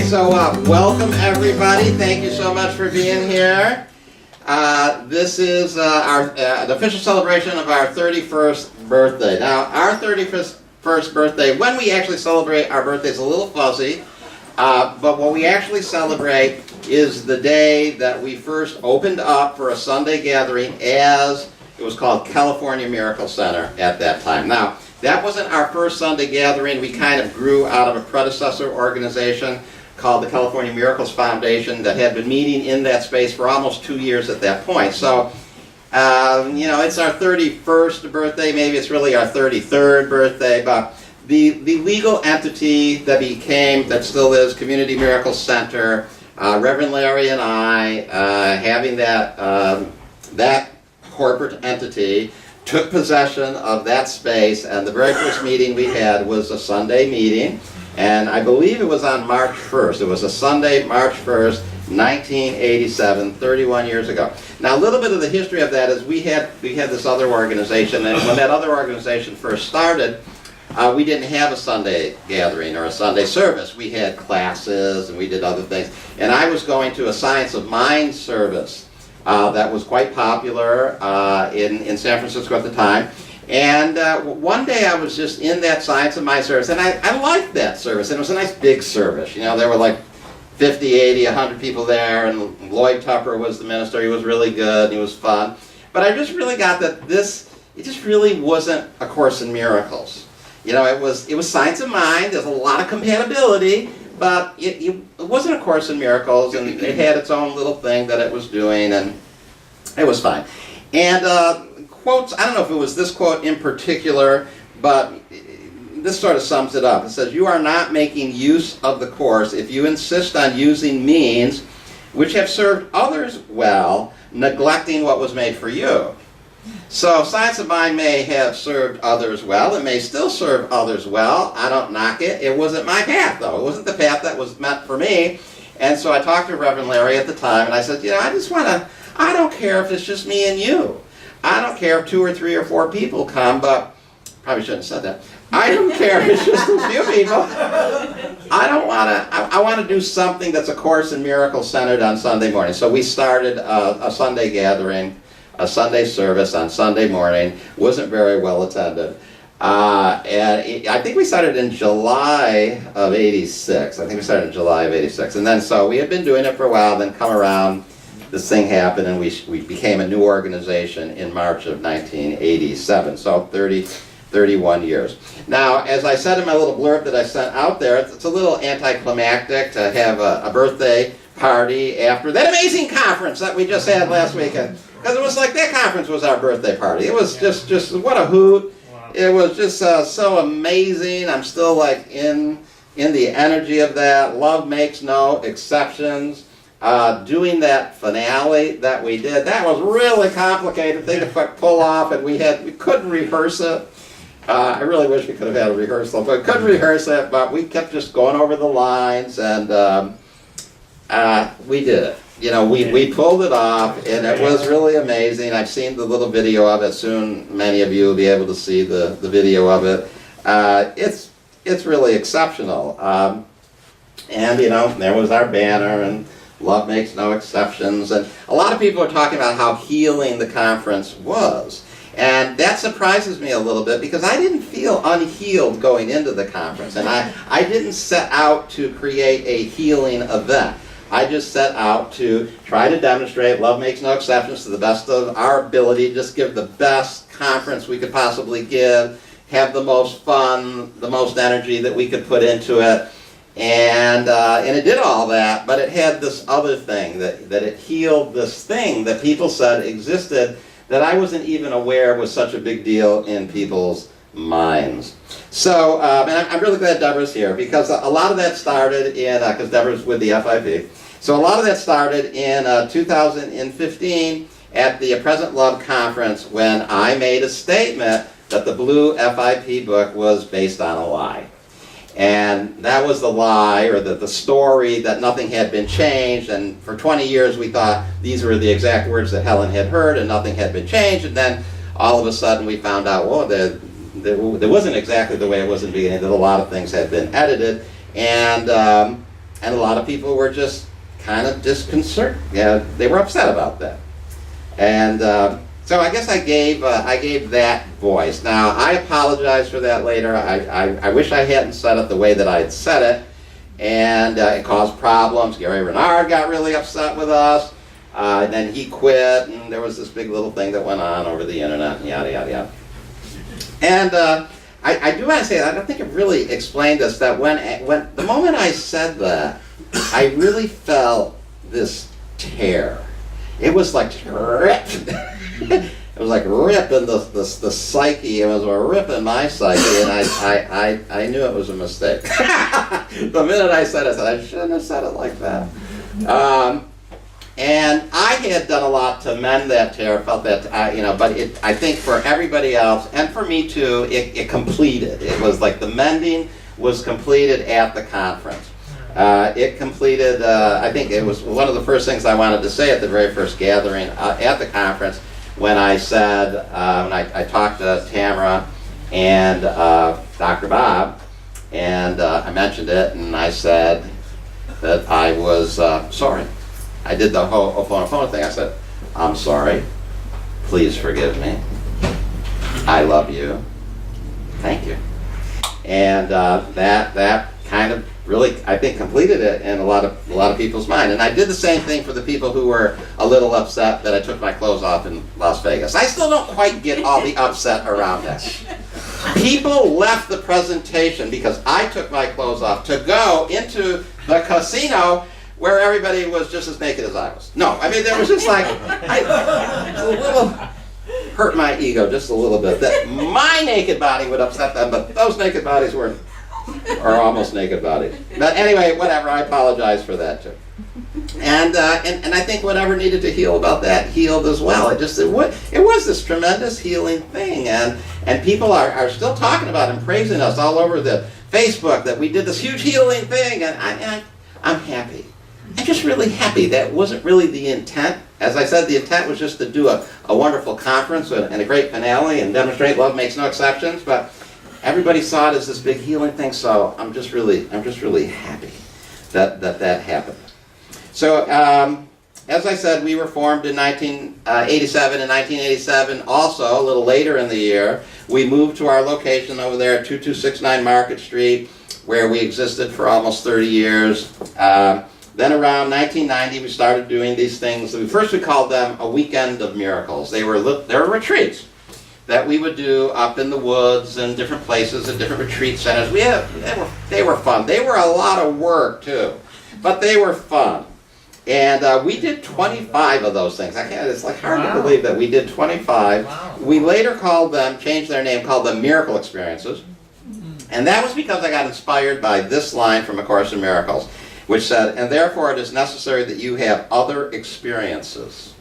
So welcome everybody. Thank you so much for being here. This is the official celebration of our 31st birthday. Now, our 31st birthday, when we actually celebrate our birthday, is a little fuzzy, but what we actually celebrate is the day that we first opened up for a Sunday gathering, as it was called California Miracle Center at that time. Now, that wasn't our first Sunday gathering. We kind of grew out of a predecessor organization called the California Miracles Foundation that had been meeting in that space for almost 2 years at that point. So, it's our 31st birthday, maybe it's really our 33rd birthday, but the legal entity that still is Community Miracle Center, Reverend Larry and I, having that corporate entity, took possession of that space, and the very first meeting we had was a Sunday meeting. And I believe it was on March 1st. It was a Sunday, March 1st, 1987, 31 years ago. Now, a little bit of the history of that is we had this other organization, and when that other organization first started, we didn't have a Sunday gathering or a Sunday service. We had classes and we did other things. And I was going to a Science of Mind service that was quite popular in San Francisco at the time. And one day I was just in that Science of Mind service, and I liked that service, and it was a nice big service. You know, there were like 50, 80, 100 people there, and Lloyd Tupper was the minister. He was really good, and he was fun. But I just really got that it just really wasn't A Course in Miracles. You know, it was Science of Mind. There's a lot of compatibility, but it wasn't A Course in Miracles, and it had its own little thing that it was doing, and it was fine. And quotes, I don't know if it was this quote in particular, but this sort of sums it up. It says, "You are not making use of the Course if you insist on using means which have served others well, neglecting what was made for you." So Science of Mind may have served others well. It may still serve others well. I don't knock it. It wasn't my path, though. It wasn't the path that was meant for me. And so I talked to Reverend Larry at the time, and I said, I don't care if it's just me and you. I don't care if 2 or 3 or 4 people come, but probably shouldn't have said that. I don't care if it's just a few people. I want to do something that's A Course in Miracles centered on Sunday morning. So we started a Sunday gathering, a Sunday service on Sunday morning. Wasn't very well attended. And I think we started in July of 86. And then so we had been doing it for a while, then come around, this thing happened, and we became a new organization in March of 1987, so 31 years. Now, as I said in my little blurb that I sent out there, it's a little anticlimactic to have a birthday party after that amazing conference that we just had last weekend, because it was like that conference was our birthday party. It was just what a hoot. It was just so amazing. I'm still like in the energy of that. Love makes no exceptions. Doing that finale that we did, that was really complicated thing to pull off, and we couldn't rehearse it. I really wish we could have had a rehearsal, but couldn't rehearse it, but we kept just going over the lines, and we did it. You know, we pulled it off, and it was really amazing. I've seen the little video of it. Soon many of you will be able to see the video of it. It's really exceptional. And there was our banner, and Love Makes No Exceptions, and a lot of people are talking about how healing the conference was. And that surprises me a little bit, because I didn't feel unhealed going into the conference, and I didn't set out to create a healing event. I just set out to try to demonstrate Love Makes No Exceptions to the best of our ability, just give the best conference we could possibly give, have the most fun, the most energy that we could put into it. And it did all that, but it had this other thing, that it healed this thing that people said existed that I wasn't even aware was such a big deal in people's minds. So, and I'm really glad Deborah's here, because a lot of that started because Deborah's with the FIP, so a lot of that started in 2015 at the Present Love Conference, when I made a statement that the Blue FIP book was based on a lie. And that was the lie, or the story that nothing had been changed, and for 20 years we thought these were the exact words that Helen had heard and nothing had been changed, and then all of a sudden we found out, well, there wasn't exactly the way it was in the beginning, that a lot of things had been edited, and and a lot of people were just kind of disconcerted. Yeah, they were upset about that. And so I guess I gave that voice. Now, I apologize for that later. I wish I hadn't said it the way that I had said it, and it caused problems. Gary Renard got really upset with us, and then he quit, and there was this big little thing that went on over the internet, and yada, yada, yada. And I do want to say, I don't think I've really explained this, that when the moment I said that, I really felt this tear. It was like rip. It was like ripping the psyche. It was a rip in my psyche, and I knew it was a mistake. The minute I said it, I said, I shouldn't have said it like that. And I had done a lot to mend that tear, felt that, but I think for everybody else, and for me too, it completed. It was like the mending was completed at the conference. It completed, I think it was one of the first things I wanted to say at the very first gathering at the conference, when I said, when I talked to Tamara and Dr. Bob, and I mentioned it, and I said that I was sorry. I did the whole phone thing. I said, I'm sorry. Please forgive me. I love you. Thank you. And that kind of really, I think, completed it in a lot of people's mind. And I did the same thing for the people who were a little upset that I took my clothes off in Las Vegas. I still don't quite get all the upset around that. People left the presentation because I took my clothes off to go into the casino where everybody was just as naked as I was. No, I mean, there was just like, a little hurt my ego just a little bit. That my naked body would upset them, but those naked bodies are almost naked bodies. But anyway, whatever, I apologize for that too. And I think whatever needed to heal about that healed as well. It was this tremendous healing thing, and people are still talking about and praising us all over the Facebook that we did this huge healing thing, and I'm happy. I'm just really happy. That wasn't really the intent. As I said, the intent was just to do a wonderful conference and a great finale and demonstrate love makes no exceptions, but everybody saw it as this big healing thing, so I'm just really happy that happened. So, as I said, we were formed in 1987. In 1987, also, a little later in the year, we moved to our location over there at 2269 Market Street, where we existed for almost 30 years. Then around 1990, we started doing these things. First, we called them a weekend of miracles. They were retreats that we would do up in the woods and different places and different retreat centers. They were fun. They were a lot of work too, but they were fun. And we did 25 of those things. It's like hard to believe that we did 25. Wow. We later changed their name, called them Miracle Experiences. And that was because I got inspired by this line from A Course in Miracles, which said, and therefore it is necessary that you have other experiences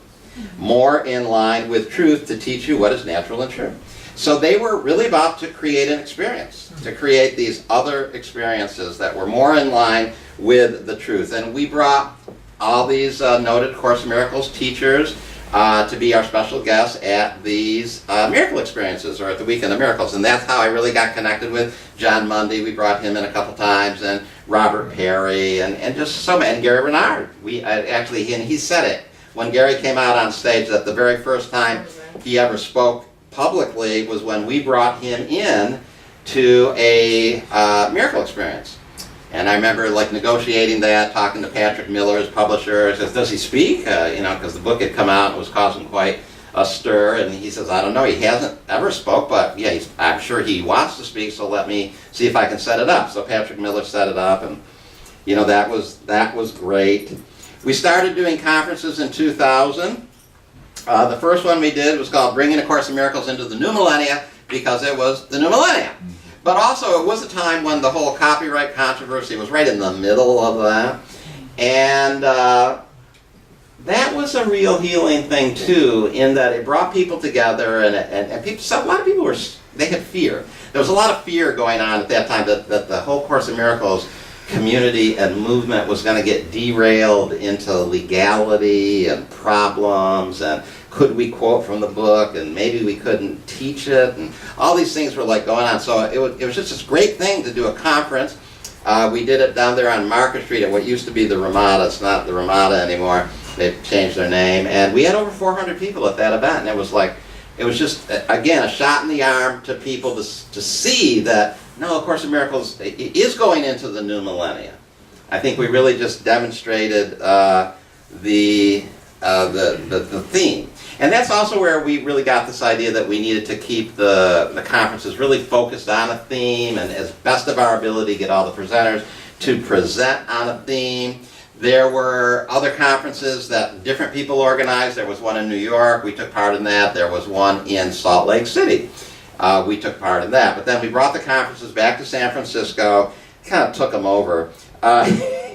more in line with truth to teach you what is natural and true. So they were really about to create an experience, to create these other experiences that were more in line with the truth. And we brought all these noted Course in Miracles teachers to be our special guests at these miracle experiences, or at the Weekend of Miracles. And that's how I really got connected with John Mundy. We brought him in a couple times, and Robert Perry, and just so many, and Gary Renard. And he said it when Gary came out on stage, that the very first time he ever spoke publicly was when we brought him in to a miracle experience. And I remember negotiating that, talking to Patrick Miller, his publisher. Says, does he speak? Because the book had come out and was causing quite a stir. And he says, I don't know, he hasn't ever spoke, but yeah, I'm sure he wants to speak, so let me see if I can set it up. So Patrick Miller set it up, and that was great. We started doing conferences in 2000. The first one we did was called Bringing A Course in Miracles into the New Millennia, because it was the new millennia. But also, it was a time when the whole copyright controversy was right in the middle of that. And that was a real healing thing, too, in that it brought people together, and people, so a lot of people they had fear. There was a lot of fear going on at that time that the whole Course in Miracles community and movement was going to get derailed into legality and problems, and could we quote from the book, and maybe we couldn't teach it, and all these things were going on. So it was just this great thing to do a conference We did it down there on Market Street at what used to be the Ramada. It's not the Ramada anymore. They've changed their name. And we had over 400 people at that event. And it was just, again, a shot in the arm to people to see that, no, A Course in Miracles is going into the new millennia. I think we really just demonstrated the theme. And that's also where we really got this idea that we needed to keep the conferences really focused on a theme, and as best of our ability get all the presenters to present on a theme. There were other conferences that different people organized. There was one in New York. We took part in that. There was one in Salt Lake City. We took part in that. But then we brought the conferences back to San Francisco, kind of took them over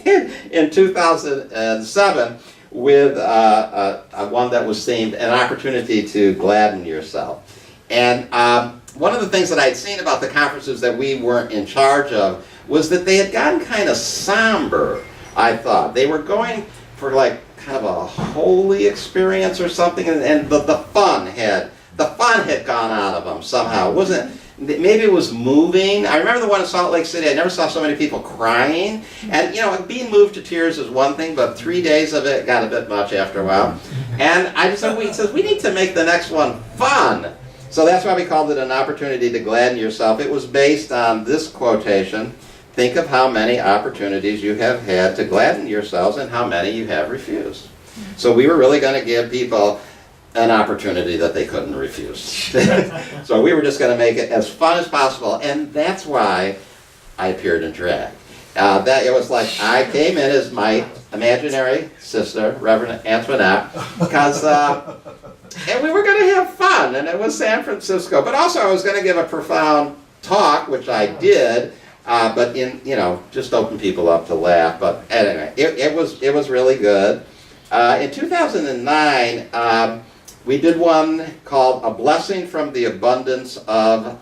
in 2007 with one that was themed An Opportunity to Gladden Yourself. And one of the things that I'd seen about the conferences that we weren't in charge of was that they had gotten kind of somber, I thought. They were going for like kind of a holy experience or something, and the fun had gone out of them somehow. It wasn't, maybe it was moving. I remember the one in Salt Lake City. I never saw so many people crying. And, being moved to tears is one thing, but 3 days of it got a bit much after a while. And I just said, we need to make the next one fun. So that's why we called it An Opportunity to Gladden Yourself. It was based on this quotation: think of how many opportunities you have had to gladden yourselves and how many you have refused. So we were really going to give people an opportunity that they couldn't refuse. So we were just going to make it as fun as possible, and that's why I appeared in drag. That it was like I came in as my imaginary sister, Reverend Antoinette, because and we were going to have fun, and it was San Francisco. But also I was going to give a profound talk, which I did, but in just open people up to laugh. But anyway, it was really good. In 2009. We did one called A Blessing from the Abundance of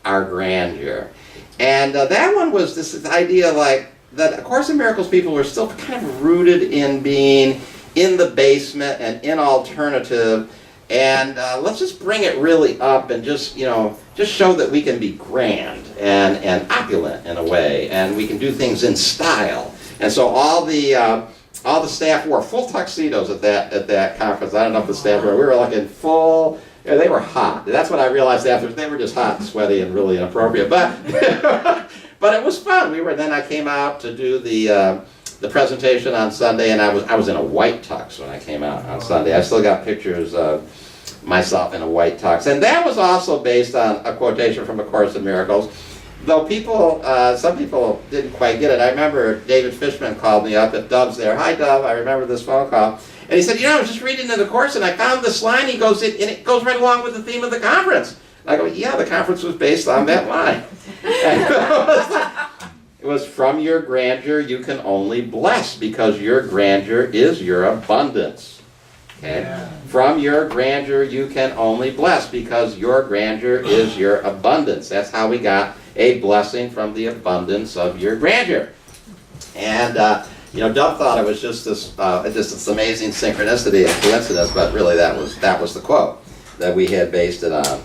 Our Grandeur. And that one was this idea like that A Course in Miracles people were still kind of rooted in being in the basement and in alternative. And let's just bring it really up and just show that we can be grand and opulent in a way. And we can do things in style. And so all the staff wore full tuxedos at that conference. I don't know if the staff were. We were like in full. They were hot. That's what I realized afterwards. They were just hot and sweaty and really inappropriate. But but it was fun. Then I came out to do the presentation on Sunday, and I was in a white tux when I came out on Sunday. I still got pictures of myself in a white tux, and that was also based on a quotation from A Course in Miracles. Though some people didn't quite get it. I remember David Fishman called me up at Dove's there. Hi, Dove. I remember this phone call. And he said, I was just reading in the course and I found this line. He goes, and it goes right along with the theme of the conference. And I go, yeah, the conference was based on that line. It was from your grandeur you can only bless because your grandeur is your abundance. Okay? Yeah. From your grandeur you can only bless because your grandeur is your abundance. That's how we got a blessing from the abundance of your grandeur. And Dove thought it was just this amazing synchronicity and coincidence, but really that was the quote that we had based it on.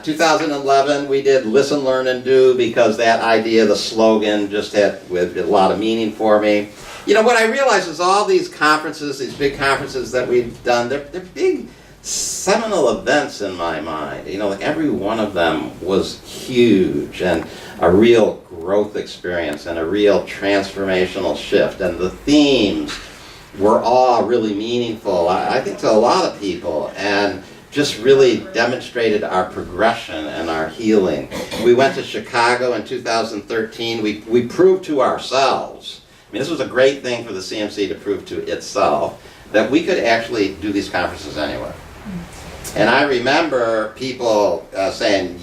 2011 we did Listen, Learn, and Do because that idea, the slogan, just had a lot of meaning for me. What I realized is all these conferences, these big conferences that we've done, they're big seminal events in my mind. Like every one of them was huge and a real growth experience and a real transformational shift. And the themes were all really meaningful, I think, to a lot of people, and just really demonstrated our progression and our healing. We went to Chicago in 2013. We proved to ourselves, this was a great thing for the CMC to prove to itself, that we could actually do these conferences anywhere. And I remember people saying,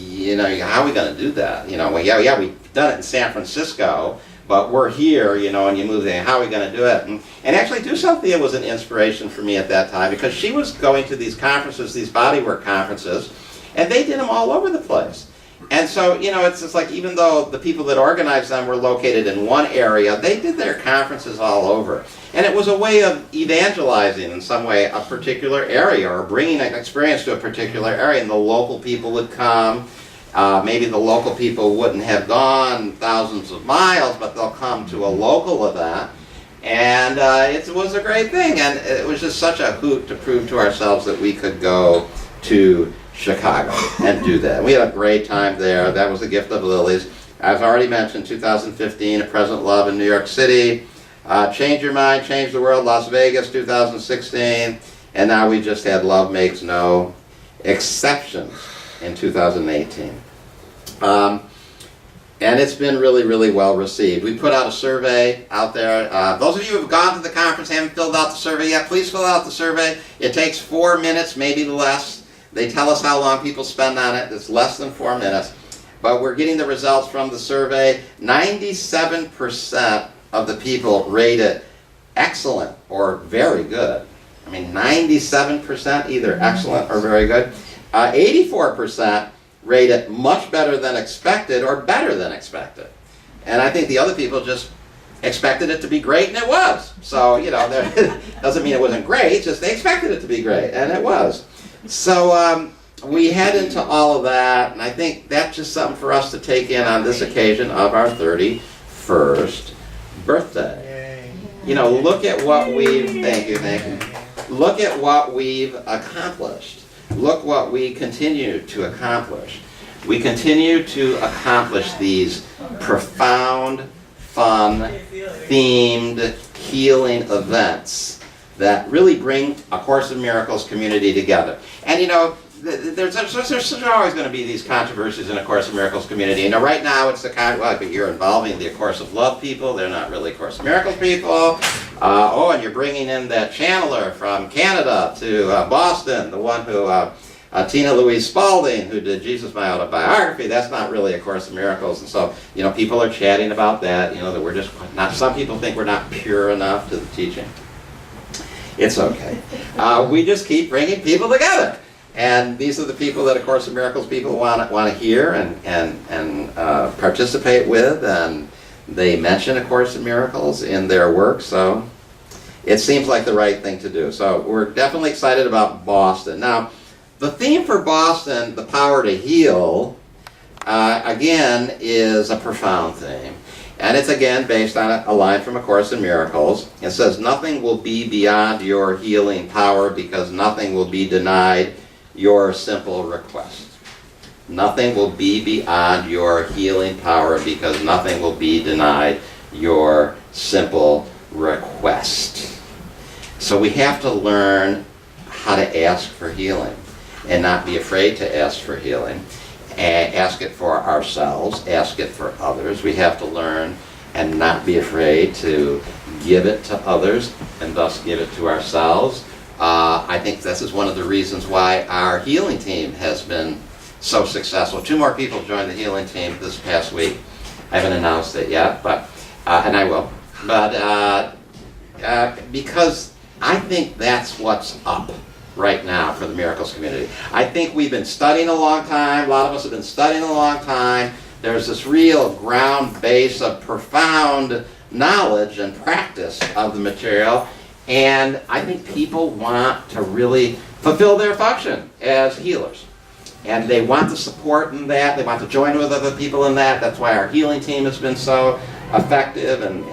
how are we going to do that? Yeah, we've done it in San Francisco, but we're here, and you move there. How are we going to do it? And actually, Dussalthea was an inspiration for me at that time because she was going to these conferences, these bodywork conferences, and they did them all over the place. And so, it's just like even though the people that organized them were located in one area, they did their conferences all over. And it was a way of evangelizing in some way a particular area or bringing an experience to a particular area, and the local people would come. Maybe the local people wouldn't have gone thousands of miles, but they'll come to a local event. And it was a great thing, and it was just such a hoot to prove to ourselves that we could go to Chicago and do that. We had a great time there. That was the gift of Lily's. I've already mentioned 2015, A Present Love in New York City. Change Your Mind, Change the World, Las Vegas, 2016. And now we just had Love Makes No Exceptions in 2018. And it's been really, really well received. We put out a survey out there. Those of you who have gone to the conference and haven't filled out the survey yet, please fill out the survey. It takes 4 minutes, maybe less. They tell us how long people spend on it. It's less than 4 minutes. But we're getting the results from the survey. 97% of the people rate it excellent or very good. I mean, 97% either excellent or very good. 84% rate it much better than expected or better than expected. And I think the other people just expected it to be great, and it was. So, you know, it doesn't mean it wasn't great, just they expected it to be great, and it was. So we head into all of that, and I think that's just something for us to take in on this occasion of our 31st birthday. You know, look at what we've, thank you. Look at what we've accomplished. Look what we continue to accomplish. We continue to accomplish these profound, fun, themed, healing events that really bring a Course in Miracles community together. And you know, there's always going to be these controversies in a Course in Miracles community. You know, right now it's the kind, well, but you're involving the Course of Love people. They're not really Course in Miracles people. And you're bringing in that channeler from Canada to Boston, the one who, Tina Louise Spalding, who did Jesus, My Autobiography. That's not really a Course in Miracles. And so, you know, people are chatting about that, you know, that we're just not, some people think we're not pure enough to the teaching. It's okay. We just keep bringing people together. And these are the people that A Course in Miracles people want to hear and participate with, and they mention A Course in Miracles in their work, so it seems like the right thing to do. So we're definitely excited about Boston. Now, the theme for Boston, the power to heal, again, is a profound theme. And it's again based on a line from A Course in Miracles. It says, nothing will be beyond your healing power because nothing will be denied your simple request. Nothing will be beyond your healing power because nothing will be denied your simple request. So we have to learn how to ask for healing and not be afraid to ask for healing. And ask it for ourselves, ask it for others. We have to learn and not be afraid to give it to others and thus give it to ourselves. I think this is one of the reasons why our healing team has been so successful. 2 more people joined the healing team this past week. I haven't announced it yet, but and I will. But because I think that's what's up right now for the Miracles community. I think we've been studying a long time. A lot of us have been studying a long time. There's this real ground base of profound knowledge and practice of the material. And I think people want to really fulfill their function as healers. And they want the support in that. They want to join with other people in that. That's why our healing team has been so effective and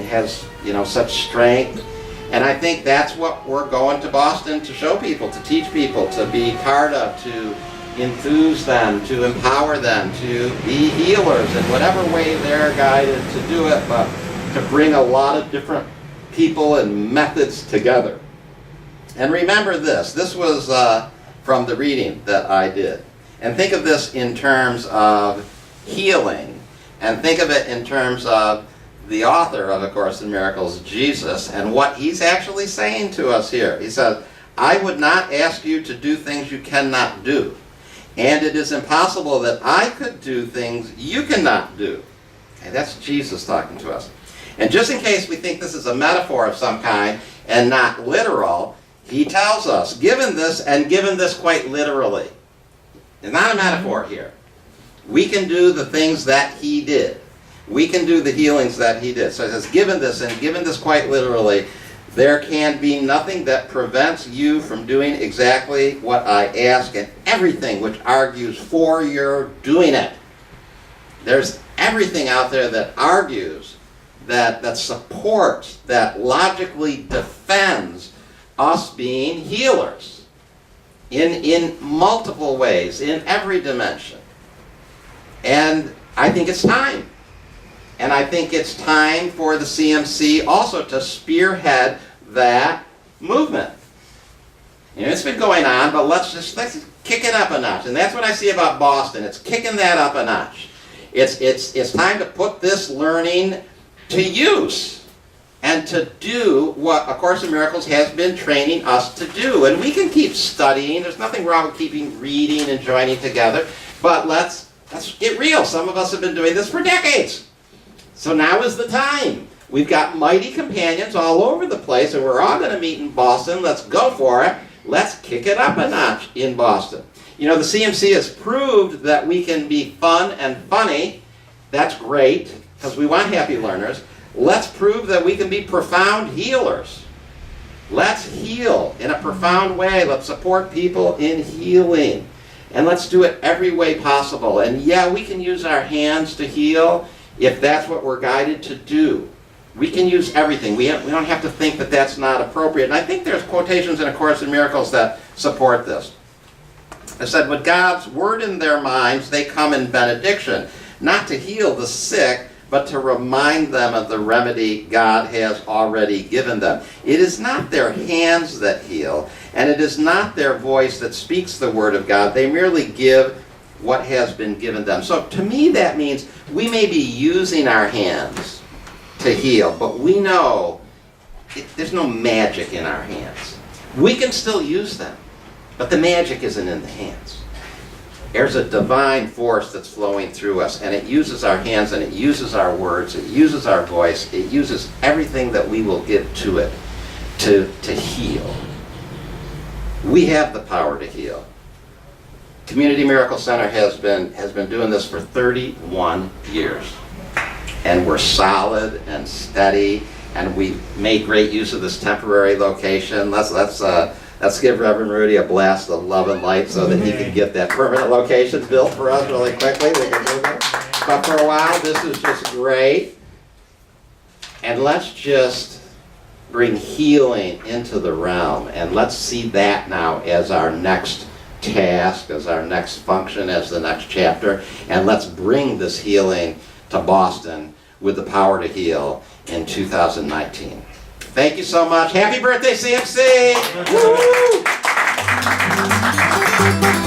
has, you know, such strength. And I think that's what we're going to Boston to show people, to teach people, to be part of, to enthuse them, to empower them, to be healers in whatever way they're guided to do it, but to bring a lot of different people and methods together. And remember this was from the reading that I did. And think of this in terms of healing, and think of it in terms of the author of A Course in Miracles, Jesus, and what he's actually saying to us here. He says, I would not ask you to do things you cannot do, and it is impossible that I could do things you cannot do. Okay, that's Jesus talking to us. And just in case we think this is a metaphor of some kind and not literal, he tells us, given this, and given this quite literally, it's not a metaphor here. We can do the things that he did. We can do the healings that he did. So it says, given this, and given this quite literally, there can be nothing that prevents you from doing exactly what I ask, everything which argues for your doing it. There's everything out there that argues, that supports, that logically defends us being healers in multiple ways, in every dimension. And I think it's time. And I think it's time for the CMC also to spearhead that movement. You know, it's been going on, but let's kick it up a notch. And that's what I see about Boston. It's kicking that up a notch. It's time to put this learning to use and to do what A Course in Miracles has been training us to do. And we can keep studying. There's nothing wrong with keeping reading and joining together. But let's get real. Some of us have been doing this for decades. So now is the time. We've got mighty companions all over the place, and we're all going to meet in Boston. Let's go for it. Let's kick it up a notch in Boston. You know, the CMC has proved that we can be fun and funny. That's great, because we want happy learners. Let's prove that we can be profound healers. Let's heal in a profound way. Let's support people in healing. And let's do it every way possible. And yeah, we can use our hands to heal if that's what we're guided to do. We can use everything. We don't have to think that that's not appropriate. And I think there's quotations in A Course in Miracles that support this. It said, with God's word in their minds, they come in benediction, not to heal the sick, but to remind them of the remedy God has already given them. It is not their hands that heal, and it is not their voice that speaks the word of God. They merely give what has been given them. So to me that means we may be using our hands to heal, but we know there's no magic in our hands. We can still use them, but the magic isn't in the hands. There's a divine force that's flowing through us, and it uses our hands, and it uses our words, it uses our voice, it uses everything that we will give to it to heal. We have the power to heal. Community Miracle Center has been doing this for 31 years. And we're solid and steady, and we've made great use of this temporary location. Let's give Reverend Rudy a blast of love and light so that he can get that permanent location built for us really quickly. We can move it. But for a while, this is just great. And let's just bring healing into the realm, and let's see that now as our next task, as our next function, as the next chapter. And let's bring this healing to Boston with the power to heal in 2019. Thank you so much. Happy birthday, CMC! Woo!